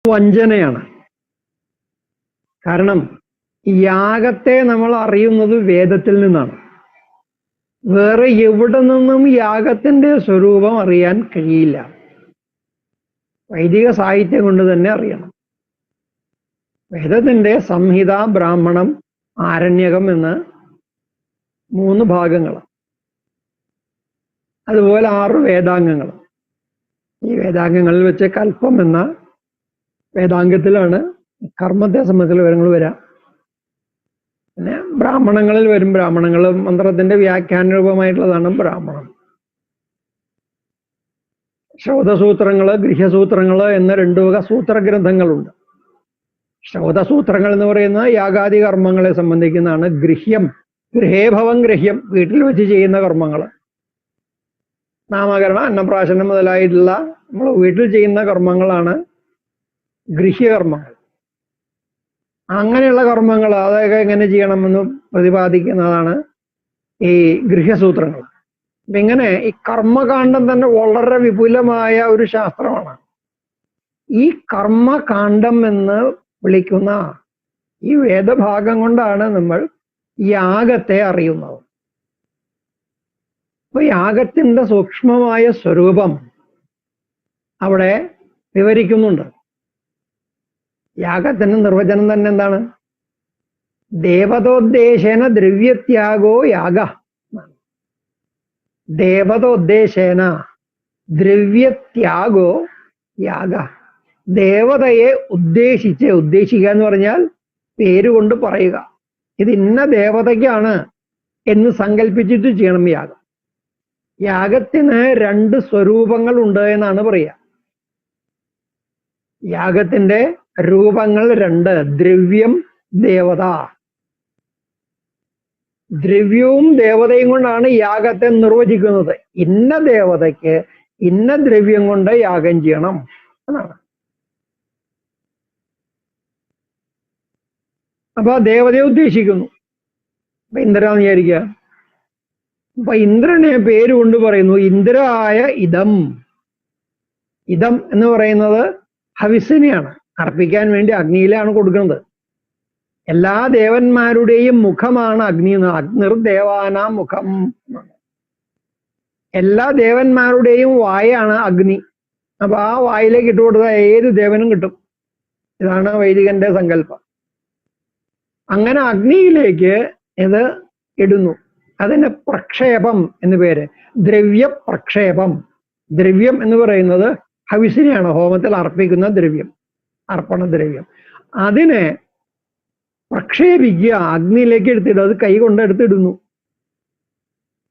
വഞ്ചനയാണ്. കാരണം യാഗത്തെ നമ്മൾ അറിയുന്നത് വേദത്തിൽ നിന്നാണ്. വേറെ എവിടെ നിന്നും യാഗത്തിന്റെ സ്വരൂപം അറിയാൻ കഴിയില്ല. വൈദിക സാഹിത്യം കൊണ്ട് തന്നെ അറിയണം. വേദത്തിന്റെ സംഹിത, ബ്രാഹ്മണം, ആരണ്യകം എന്ന് 3 ഭാഗങ്ങൾ, അതുപോലെ 6 വേദാംഗങ്ങൾ. ഈ വേദാംഗങ്ങളിൽ വെച്ച് കൽപ്പം എന്ന വേദാംഗത്തിലാണ് കർമ്മത്തെ സംബന്ധിച്ചുള്ള വിവരങ്ങൾ വരാം. പിന്നെ ബ്രാഹ്മണങ്ങളിൽ വരും. ബ്രാഹ്മണങ്ങൾ മന്ത്രത്തിന്റെ വ്യാഖ്യാന രൂപമായിട്ടുള്ളതാണ് ബ്രാഹ്മണം. ശ്രൗതസൂത്രങ്ങള്, ഗൃഹ്യസൂത്രങ്ങള് എന്ന 2 വക സൂത്രഗ്രന്ഥങ്ങളുണ്ട്. ശ്രൗതസൂത്രങ്ങൾ എന്ന് പറയുന്ന യാഗാദി കർമ്മങ്ങളെ സംബന്ധിക്കുന്നതാണ്. ഗൃഹ്യം, ഗൃഹേഭവം ഗൃഹ്യം, വീട്ടിൽ വെച്ച് ചെയ്യുന്ന കർമ്മങ്ങൾ. നാമകരണം, അന്നപ്രാശനം മുതലായിട്ടുള്ള നമ്മൾ വീട്ടിൽ ചെയ്യുന്ന കർമ്മങ്ങളാണ് ഗൃഹ്യകർമ്മങ്ങൾ. അങ്ങനെയുള്ള കർമ്മങ്ങൾ അതൊക്കെ എങ്ങനെ ചെയ്യണമെന്ന് പ്രതിപാദിക്കുന്നതാണ് ഈ ഗൃഹ്യസൂത്രങ്ങൾ. ഇങ്ങനെ ഈ കർമ്മകാണ്ഡം തന്നെ വളരെ വിപുലമായ ഒരു ശാസ്ത്രമാണ്. ഈ കർമ്മകാണ്ഡം എന്ന് വിളിക്കുന്ന ഈ വേദഭാഗം കൊണ്ടാണ് നമ്മൾ യാഗത്തെ അറിയുന്നത്. അപ്പൊ യാഗത്തിന്റെ സൂക്ഷ്മമായ സ്വരൂപം അവിടെ വിവരിക്കുന്നുണ്ട്. യാഗത്തിന്റെ നിർവചനം തന്നെ എന്താണ്? ദേവതോദ്ദേശേന ദ്രവ്യത്യാഗോ യാഗ. ദേവതോദ്ദേശേന ദ്രവ്യത്യാഗോ യാഗ. ദേവതയെ ഉദ്ദേശിക്കുക എന്ന് പറഞ്ഞാൽ പേരുകൊണ്ട് പറയുക. ഇത് ഇന്ന ദേവതയ്ക്കാണ് എന്ന് സങ്കല്പിച്ചിട്ട് ചെയ്യണം യാഗം. യാഗത്തിന് 2 സ്വരൂപങ്ങൾ ഉണ്ട് എന്നാണ് പറയുക. യാഗത്തിന്റെ രൂപങ്ങൾ 2: ദ്രവ്യം, ദേവത. ദ്രവ്യവും ദേവതയും കൊണ്ടാണ് യാഗത്തെ നിർവചിക്കുന്നത്. ഇന്ന ദേവതയ്ക്ക് ഇന്ന ദ്രവ്യം കൊണ്ട് യാഗം ചെയ്യണം എന്നാണ്. അപ്പൊ ദേവതയെ ഉദ്ദേശിക്കുന്നു. അപ്പൊ ഇന്ദ്രനാന്ന് വിചാരിക്കുക. അപ്പൊ ഇന്ദ്രനെ പേര് കൊണ്ട് പറയുന്നു ഇന്ദ്രായ ഇദം. ഇദം എന്ന് പറയുന്നത് ഹവിസിനെയാണ്. അർപ്പിക്കാൻ വേണ്ടി അഗ്നിയിലാണ് കൊടുക്കുന്നത്. എല്ലാ ദേവന്മാരുടെയും മുഖമാണ് അഗ്നി. അഗ്നിർദേവാനാം മുഖം. എല്ലാ ദേവന്മാരുടെയും വായാണ് അഗ്നി. അപ്പൊ ആ വായിലേക്ക് ഇട്ട് കൊടുത്താൽ ഏത് ദേവനും കിട്ടും. ഇതാണ് വൈദികന്റെ സങ്കല്പം. അങ്ങനെ അഗ്നിയിലേക്ക് ഇത് ഇടുന്നു. അതിന് പ്രക്ഷേപം എന്ന് പേര്. ദ്രവ്യ പ്രക്ഷേപം. ദ്രവ്യം എന്ന് പറയുന്നത് ഹവിസിനെയാണ്, ഹോമത്തിൽ അർപ്പിക്കുന്ന ദ്രവ്യം, അർപ്പണ ദ്രവ്യം. അതിനെ പ്രക്ഷേപിക്കുക, അഗ്നിയിലേക്ക് എടുത്തിടുക. അത് കൈ കൊണ്ട് എടുത്തിടുന്നു.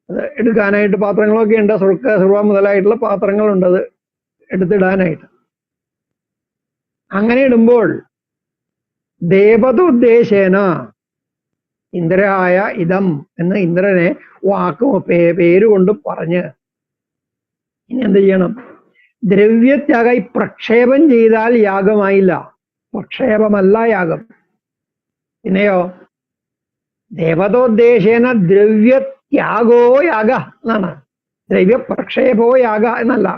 അത് എടുക്കാനായിട്ട് പാത്രങ്ങളൊക്കെ ഉണ്ട്. സർവ മുതലായിട്ടുള്ള പാത്രങ്ങളുണ്ട് അത് എടുത്തിടാനായിട്ട്. അങ്ങനെ ഇടുമ്പോൾ ദേവതോദ്ദേശേന ഇന്ദ്രായ ഇദം എന്ന് ഇന്ദ്രനെ പേരുകൊണ്ട് പറഞ്ഞ് ഇനി എന്ത് ചെയ്യണം? ദ്രവ്യത്യാഗായി പ്രക്ഷേപം ചെയ്താൽ യാഗമായില്ല. പ്രക്ഷേപമല്ല യാഗം. പിന്നെയോ ദേവതോദ്ദേശേന ദ്രവ്യത്യാഗോ യാഗ എന്നാണ്. ദ്രവ്യപ്രക്ഷേപോ യാഗ എന്നല്ല.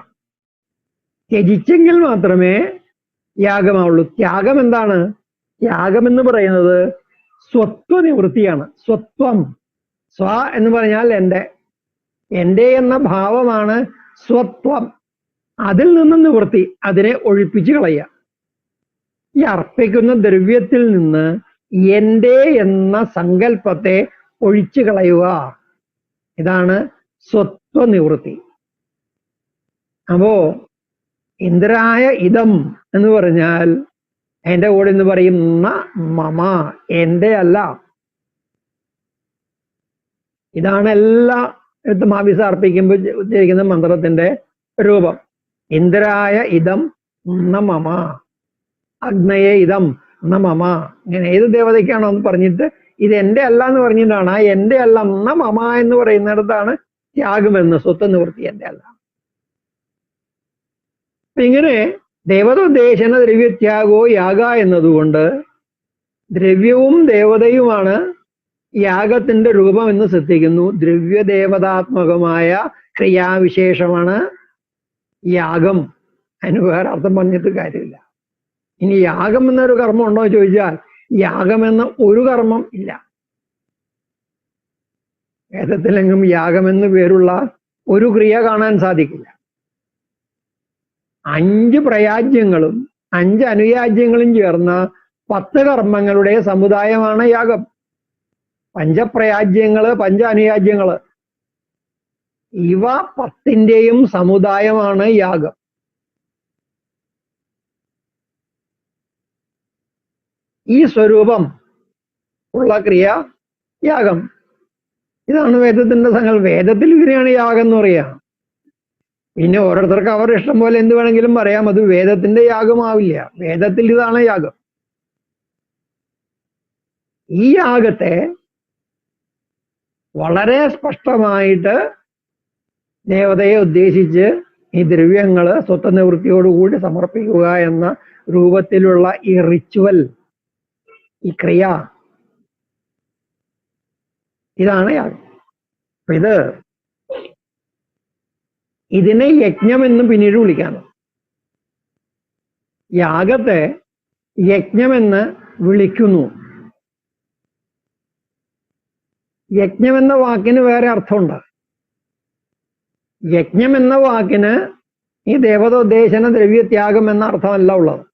ത്യജിച്ചെങ്കിൽ മാത്രമേ യാഗമാവുള്ളൂ. ത്യാഗം എന്താണ്? ത്യാഗം എന്ന് പറയുന്നത് സ്വത്വനിവൃത്തിയാണ്. സ്വത്വം, സ്വ എന്ന് പറഞ്ഞാൽ എൻ്റെ എന്ന ഭാവമാണ് സ്വത്വം. അതിൽ നിന്ന് നിവൃത്തി, അതിനെ ഒഴിപ്പിച്ച് കളയുക. ഈ അർപ്പിക്കുന്ന ദ്രവ്യത്തിൽ നിന്ന് എൻ്റെ എന്ന സങ്കല്പത്തെ ഒഴിച്ചു കളയുക. ഇതാണ് സ്വത്വനിവൃത്തി. അപ്പോ ഇന്ദ്രായ ഇദം എന്ന് പറഞ്ഞാൽ എൻ്റെ കൂടെ എന്ന് പറയുന്ന മമ, എൻ്റെ അല്ല. ഇതാണ് എല്ലാ മാവിസ അർപ്പിക്കുമ്പോൾ ഉദ്ദേശിക്കുന്ന മന്ത്രത്തിന്റെ രൂപം. ഇന്ദ്രായ ഇദം ന മമ, അഗ്നയെ ഇദം ന മമ. ഇങ്ങനെ ഏത് ദേവതയ്ക്കാണോ എന്ന് പറഞ്ഞിട്ട് ഇത് എൻ്റെ അല്ല എന്ന് പറഞ്ഞിട്ടാണ്. ആ എൻ്റെ അല്ല ന മമ എന്ന് പറയുന്നിടത്താണ് ത്യാഗമെന്ന്. സ്വത്വ നിവൃത്തി എൻ്റെ അല്ല. അപ്പൊ ഇങ്ങനെ ദേവതോദ്ദേശന ദ്രവ്യത്യാഗോ യാഗ എന്നതുകൊണ്ട് ദ്രവ്യവും ദേവതയുമാണ് യാഗത്തിന്റെ രൂപം എന്ന് ശ്രദ്ധിക്കുന്നു. ദ്രവ്യദേവതാത്മകമായ ക്രിയാവിശേഷമാണ് യാഗം. അതിന് വേറെ അർത്ഥം പറഞ്ഞിട്ട് കാര്യമില്ല. ഇനി യാഗം എന്നൊരു കർമ്മം ഉണ്ടോ എന്ന് ചോദിച്ചാൽ യാഗമെന്ന ഒരു കർമ്മം ഇല്ല. വേദത്തിലെങ്ങും യാഗമെന്ന് പേരുള്ള ഒരു ക്രിയ കാണാൻ സാധിക്കില്ല. 5 പ്രയാജ്യങ്ങളും 5 അനുയാജ്യങ്ങളും ചേർന്ന 10 കർമ്മങ്ങളുടെ സമുദായമാണ് യാഗം. പഞ്ചപ്രയാജ്യങ്ങള്, 5 അനുയാജ്യങ്ങള്, ഇവ 10ന്റെയും സമുദായമാണ് യാഗം. ഈ സ്വരൂപം ഉള്ള ക്രിയ യാഗം. ഇതാണ് വേദത്തിന്റെ സങ്കല്പം. വേദത്തിൽ ഇതിനെയാണ് യാഗം എന്ന് പറയാ. പിന്നെ ഓരോരുത്തർക്ക് അവരുടെ ഇഷ്ടം പോലെ എന്ത് വേണമെങ്കിലും പറയാം, അത് വേദത്തിന്റെ യാഗമാവില്ല. വേദത്തിൽ ഇതാണ് യാഗം. ഈ യാഗത്തെ വളരെ സ്പഷ്ടമായിട്ട് ദേവതയെ ഉദ്ദേശിച്ച് ഈ ദ്രവ്യങ്ങള് സ്വത്വനിവൃത്തിയോടുകൂടി സമർപ്പിക്കുക എന്ന രൂപത്തിലുള്ള ഈ റിച്വൽ, ഈ ക്രിയ, ഇതാണ് യാഗം. അപ്പൊ ഇതിനെ യജ്ഞം എന്ന് പിന്നീട് വിളിക്കാണ്. യാഗത്തെ യജ്ഞമെന്ന് വിളിക്കുന്നു. യജ്ഞം എന്ന വാക്കിന് വേറെ അർത്ഥമുണ്ട്. യജ്ഞം എന്ന വാക്കിന് ഈ ദേവതോദ്ദേശന ദ്രവ്യത്യാഗം എന്ന അർത്ഥമല്ല ഉള്ളത്.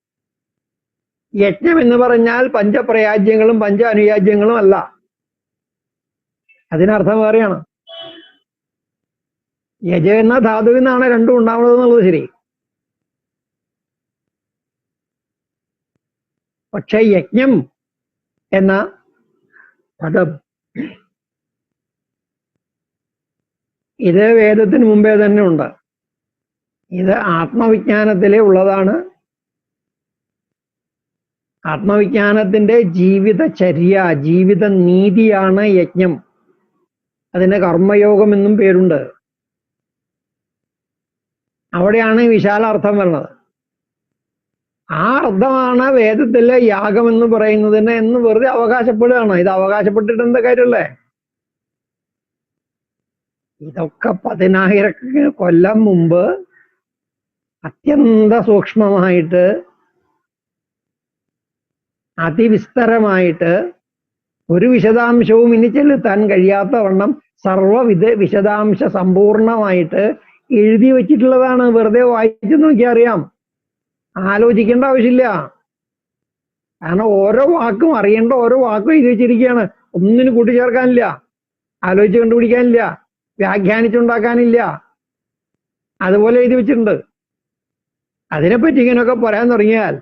യജ്ഞം എന്ന് പറഞ്ഞാൽ പഞ്ചപ്രയാജ്യങ്ങളും 5 അനുയാജ്യങ്ങളും അല്ല. അതിനർത്ഥം വേറെയാണ്. യജ എന്ന ധാതുവിൽ നിന്നാണ് രണ്ടും ഉണ്ടാവുന്നത് എന്നുള്ളത് ശരി. പക്ഷെ യജ്ഞം എന്ന പദം ഇത് വേദത്തിന് മുമ്പേ തന്നെ ഉണ്ട്. ഇത് ആത്മവിജ്ഞാനത്തിലെ ഉള്ളതാണ്. ആത്മവിജ്ഞാനത്തിന്റെ ജീവിതചര്യ, ജീവിത നീതിയാണ് യജ്ഞം. അതിന് കർമ്മയോഗം എന്നും പേരുണ്ട്. അവിടെയാണ് വിശാലാർത്ഥം വരുന്നത്. ആ അർത്ഥമാണ് വേദത്തിലെ യാഗം എന്ന് പറയുന്നതിന് എന്ന് വെറുതെ അവകാശപ്പെടുകയാണ്. ഇത് അവകാശപ്പെട്ടിട്ട് എന്താ കാര്യമല്ലേ? ഇതൊക്കെ 10,000 കൊല്ലം മുമ്പ് അത്യന്ത സൂക്ഷ്മമായിട്ട് അതിവിസ്തരമായിട്ട് ഒരു വിശദാംശവും ഇനി ചെലുത്താൻ കഴിയാത്ത വണ്ണം വിശദാംശ സമ്പൂർണമായിട്ട് എഴുതി വച്ചിട്ടുള്ളതാണ്. വെറുതെ വായിച്ചു നോക്കിയാൽ അറിയാം. ആലോചിക്കേണ്ട ആവശ്യമില്ല. കാരണം ഓരോ വാക്കും അറിയേണ്ട ഓരോ വാക്കും എഴുതി വെച്ചിരിക്കുകയാണ്. ഒന്നിനും കൂട്ടിച്ചേർക്കാനില്ല, ആലോചിച്ച് കണ്ടുപിടിക്കാനില്ല, വ്യാഖ്യാനിച്ചുണ്ടാക്കാനില്ല. അതുപോലെ എഴുതി വെച്ചിട്ടുണ്ട്. അതിനെപ്പറ്റി ഇങ്ങനെയൊക്കെ പറയാൻ തുടങ്ങിയാൽ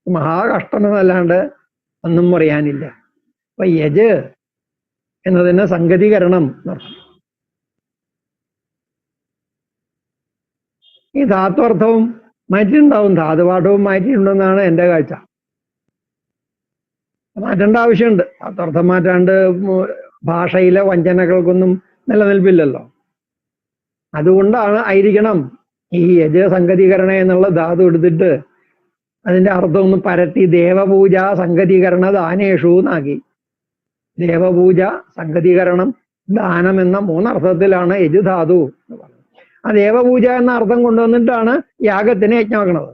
മഹാകഷ്ടമെന്നല്ലാണ്ട് ഒന്നും പറയാനില്ല. അപ്പൊ യജ് എന്നതിന് സംഗതീകരണം നടത്തും. ഈ ധാത്വർത്ഥവും മാറ്റിയിട്ടുണ്ടാവും, ധാതുപാഠവും മാറ്റിയിട്ടുണ്ടെന്നാണ് എൻ്റെ കാഴ്ച. മാറ്റേണ്ട ആവശ്യമുണ്ട്. ധാത്വർത്ഥം മാറ്റാണ്ട് ഭാഷയിലെ വഞ്ചനകൾക്കൊന്നും നിലനിൽപ്പില്ലല്ലോ. അതുകൊണ്ടാണ് ആയിരിക്കണം ഈ യജ സംഗതീകരണ എന്നുള്ള ധാതു എടുത്തിട്ട് അതിന്റെ അർത്ഥം ഒന്ന് പരത്തി ദേവപൂജ സംഗതീകരണ ദാനേഷു എന്നാക്കി. ദേവപൂജ, സംഗതീകരണം, ദാനം എന്ന 3 അർത്ഥത്തിലാണ് യജുധാതു എന്ന് പറയുന്നത്. ആ ദേവപൂജ എന്ന അർത്ഥം കൊണ്ടുവന്നിട്ടാണ് യാഗത്തിന് യജ്ഞമാക്കണത്.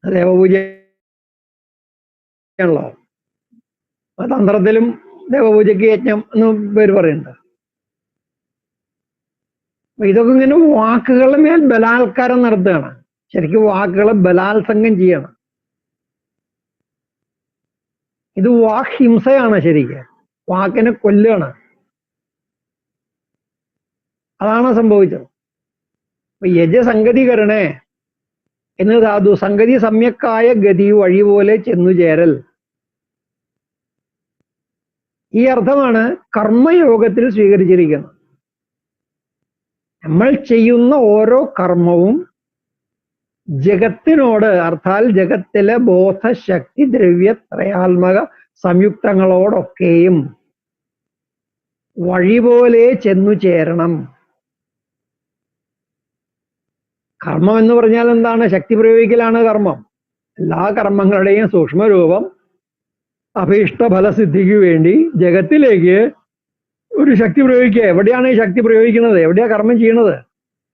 ദേവപൂജയാണല്ലോ. തന്ത്രത്തിലും ദേവപൂജയ്ക്ക് യജ്ഞം എന്ന് പേര് പറയുന്നുണ്ട്. ഇതൊക്കെ ഇങ്ങനെ വാക്കുകളുടെ മേൽ ബലാത്കാരം നടത്തുകയാണ്. ശരിക്കും വാക്കുകളെ ബലാത്സംഗം ചെയ്യണം. ഇത് വാക്ഹിംസയാണ്. ശരിക്കും വാക്കിനെ കൊല്ലുകയാണ്. അതാണ് സംഭവിച്ചത്. അപ്പൊ യജസംഗതികരണേ എന്ന് ധാതു സംഗതി സമ്യക്കായ ഗതി വഴി പോലെ ചെന്നു ചേരൽ. ഈ അർത്ഥമാണ് കർമ്മയോഗത്തിൽ സ്വീകരിച്ചിരിക്കുന്നത്. നമ്മൾ ചെയ്യുന്ന ഓരോ കർമ്മവും ജഗത്തിനോട്, അർത്ഥാൽ ജഗത്തിലെ ബോധശക്തി ദ്രവ്യ ത്രയാത്മക സംയുക്തങ്ങളോടൊക്കെയും വഴി പോലെ ചെന്നു ചേരണം. കർമ്മം എന്ന് പറഞ്ഞാൽ എന്താണ്? ശക്തി പ്രയോഗിക്കലാണ് കർമ്മം. എല്ലാ കർമ്മങ്ങളുടെയും സൂക്ഷ്മരൂപം അഭീഷ്ട ഫലസിദ്ധിക്ക് വേണ്ടി ജഗത്തിലേക്ക് ഒരു ശക്തി പ്രയോഗിക്കുക. എവിടെയാണ് ഈ ശക്തി പ്രയോഗിക്കുന്നത്? എവിടെയാ കർമ്മം ചെയ്യണത്?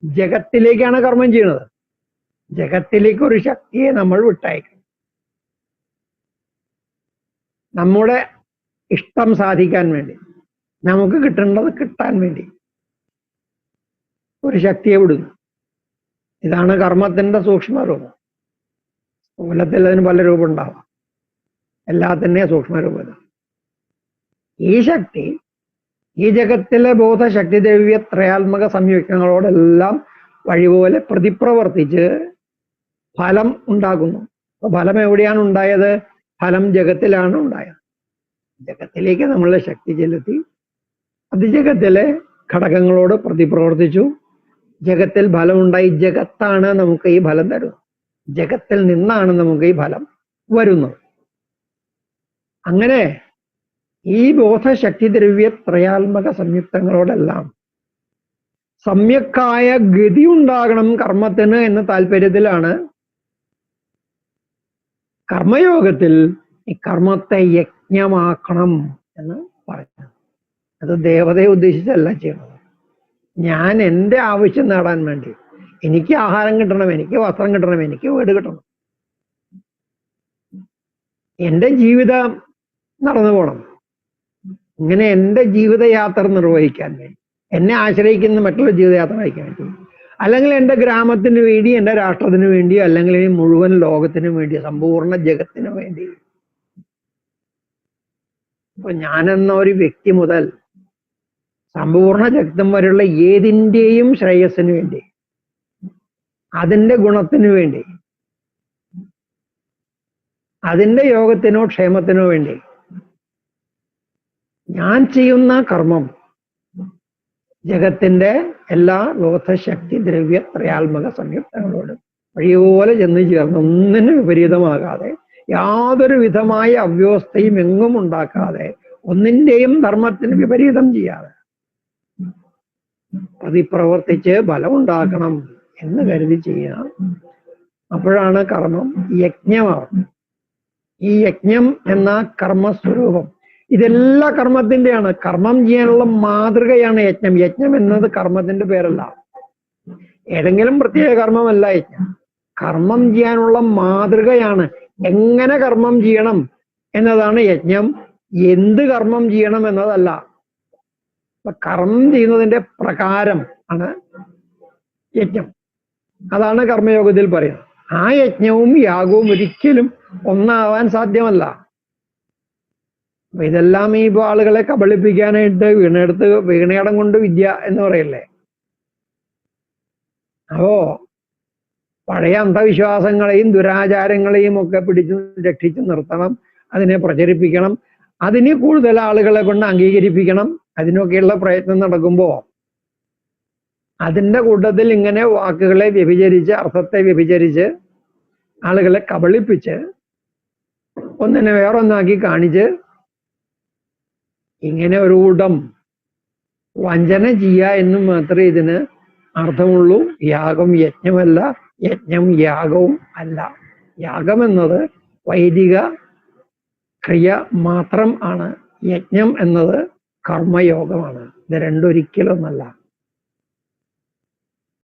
ജഗത്തിലേക്കാണ് കർമ്മം ചെയ്യണത്. ജഗത്തിലേക്ക് ഒരു ശക്തിയെ നമ്മൾ വിട്ടയക്കണം. നമ്മുടെ ഇഷ്ടം സാധിക്കാൻ വേണ്ടി, നമുക്ക് കിട്ടേണ്ടത് കിട്ടാൻ വേണ്ടി ഒരു ശക്തിയെ വിടുന്നു. ഇതാണ് കർമ്മത്തിന്റെ സൂക്ഷ്മരൂപം. സ്ഥൂലത്തിൽ അതിന് പല രൂപം ഉണ്ടാവാം, എല്ലാത്തിൻ്റെയും സൂക്ഷ്മരൂപത. ഈ ശക്തി ഈ ജഗത്തിലെ ബോധശക്തി ദ്രവ്യ ത്രയാത്മക സംയുക്തങ്ങളോടെല്ലാം വഴിപോലെ പ്രതിപ്രവർത്തിച്ച് ഫലം ഉണ്ടാക്കുന്നു. അപ്പൊ ഫലം എവിടെയാണ് ഉണ്ടായത്? ഫലം ജഗത്തിലാണ് ഉണ്ടായത്. ജഗത്തിലേക്ക് നമ്മളുടെ ശക്തി ചെലുത്തി അത് ജഗത്തിലെ ഘടകങ്ങളോട് പ്രതിപ്രവർത്തിച്ചു. ജഗത്തിൽ ഫലമുണ്ടായി. ജഗത്താണ് നമുക്ക് ഈ ഫലം തരുന്നത്. ജഗത്തിൽ നിന്നാണ് നമുക്ക് ഈ ഫലം വരുന്നത്. അങ്ങനെ ഈ ബോധശക്തി ദ്രവ്യ ത്രയാത്മക സംയുക്തങ്ങളോടെല്ലാം സമ്യക്കായ ഗതി ഉണ്ടാകണം കർമ്മത്തിന് എന്ന താല്പര്യത്തിലാണ് കർമ്മയോഗത്തിൽ ഈ കർമ്മത്തെ യജ്ഞമാക്കണം എന്ന് പറയുന്നത്. അത് ദേവതയെ ഉദ്ദേശിച്ചല്ല ചെയ്യണത്. ഞാൻ എൻ്റെ ആവശ്യം നേടാൻ വേണ്ടി, എനിക്ക് ആഹാരം കിട്ടണം, എനിക്ക് വസ്ത്രം കിട്ടണം, എനിക്ക് വീട് കിട്ടണം, എൻ്റെ ജീവിതം നടന്നു പോകണം, ഇങ്ങനെ എൻ്റെ ജീവിതയാത്ര നിർവഹിക്കാൻ വേണ്ടി, എന്നെ ആശ്രയിക്കുന്ന മറ്റുള്ള ജീവിതയാത്ര നയിക്കാൻ വേണ്ടി, അല്ലെങ്കിൽ എൻ്റെ ഗ്രാമത്തിന് വേണ്ടി, എൻ്റെ രാഷ്ട്രത്തിന് വേണ്ടി, അല്ലെങ്കിൽ ഈ മുഴുവൻ ലോകത്തിന് വേണ്ടി, സമ്പൂർണ്ണ ജഗത്തിന് വേണ്ടി. അപ്പൊ ഞാനെന്ന ഒരു വ്യക്തി മുതൽ സമ്പൂർണ്ണ ജഗത്തും വരെയുള്ള ഏതിൻ്റെയും ശ്രേയസ്സിന് വേണ്ടി, അതിൻ്റെ ഗുണത്തിനു വേണ്ടി, അതിൻ്റെ യോഗത്തിനോ ക്ഷേമത്തിനോ വേണ്ടി ഞാൻ ചെയ്യുന്ന കർമ്മം ജഗത്തിന്റെ എല്ലാ ബോധശക്തി ദ്രവ്യ ത്രയാത്മക സംയുക്തങ്ങളോട് വഴിപോലെ ചെന്ന് ചേർന്ന് ഒന്നിനും വിപരീതമാകാതെ, യാതൊരു വിധമായ അവ്യവസ്ഥയും എങ്ങും ഉണ്ടാക്കാതെ, ഒന്നിൻ്റെയും ധർമ്മത്തിന് വിപരീതം ചെയ്യാതെ പ്രതിപ്രവർത്തിച്ച് ഫലമുണ്ടാക്കണം എന്ന് കരുതി ചെയ്യണം. അപ്പോഴാണ് കർമ്മം യജ്ഞമാവുന്നത്. ഈ യജ്ഞം എന്ന കർമ്മസ്വരൂപം ഇതെല്ലാ കർമ്മത്തിന്റെയാണ്. കർമ്മം ചെയ്യാനുള്ള മാതൃകയാണ് യജ്ഞം. യജ്ഞം എന്നത് കർമ്മത്തിന്റെ പേരല്ല, ഏതെങ്കിലും പ്രത്യേക കർമ്മമല്ല യജ്ഞം. കർമ്മം ചെയ്യാനുള്ള മാതൃകയാണ്. എങ്ങനെ കർമ്മം ചെയ്യണം എന്നതാണ് യജ്ഞം. എന്ത് കർമ്മം ചെയ്യണം എന്നതല്ല. അപ്പൊ കർമ്മം ചെയ്യുന്നതിന്റെ പ്രകാരം ആണ് യജ്ഞം. അതാണ് കർമ്മയോഗത്തിൽ പറയുന്നത്. ആ യജ്ഞവും യാഗവും ഒരിക്കലും ഒന്നാവാൻ സാധ്യമല്ല. അപ്പൊ ഇതെല്ലാം ഈ ആളുകളെ കബളിപ്പിക്കാനായിട്ട് വീണയിടം കൊണ്ട് വിദ്യ എന്ന് പറയല്ലേ. അപ്പോ പഴയ അന്ധവിശ്വാസങ്ങളെയും ദുരാചാരങ്ങളെയും ഒക്കെ പിടിച്ചു രക്ഷിച്ചു നിർത്തണം, അതിനെ പ്രചരിപ്പിക്കണം, അതിന് കൂടുതൽ ആളുകളെ കൊണ്ട് അംഗീകരിപ്പിക്കണം. അതിനൊക്കെയുള്ള പ്രയത്നം നടക്കുമ്പോ അതിൻ്റെ കൂട്ടത്തിൽ ഇങ്ങനെ വാക്കുകളെ വ്യഭിചരിച്ച്, അർത്ഥത്തെ വ്യഭിചരിച്ച്, ആളുകളെ കബളിപ്പിച്ച് ഒന്നിനെ വേറൊന്നാക്കി കാണിച്ച് ഇങ്ങനെ ഒരു കൂട്ടം വഞ്ചന ചെയ്യുക എന്നും മാത്രമേ ഇതിന് അർത്ഥമുള്ളൂ. യാഗം യജ്ഞമല്ല, യജ്ഞം യാഗവും അല്ല. യാഗം എന്നത് വൈദിക ക്രിയ മാത്രം ആണ്. യജ്ഞം എന്നത് കർമ്മയോഗമാണ്. ഇത് രണ്ടൊരിക്കലൊന്നല്ല.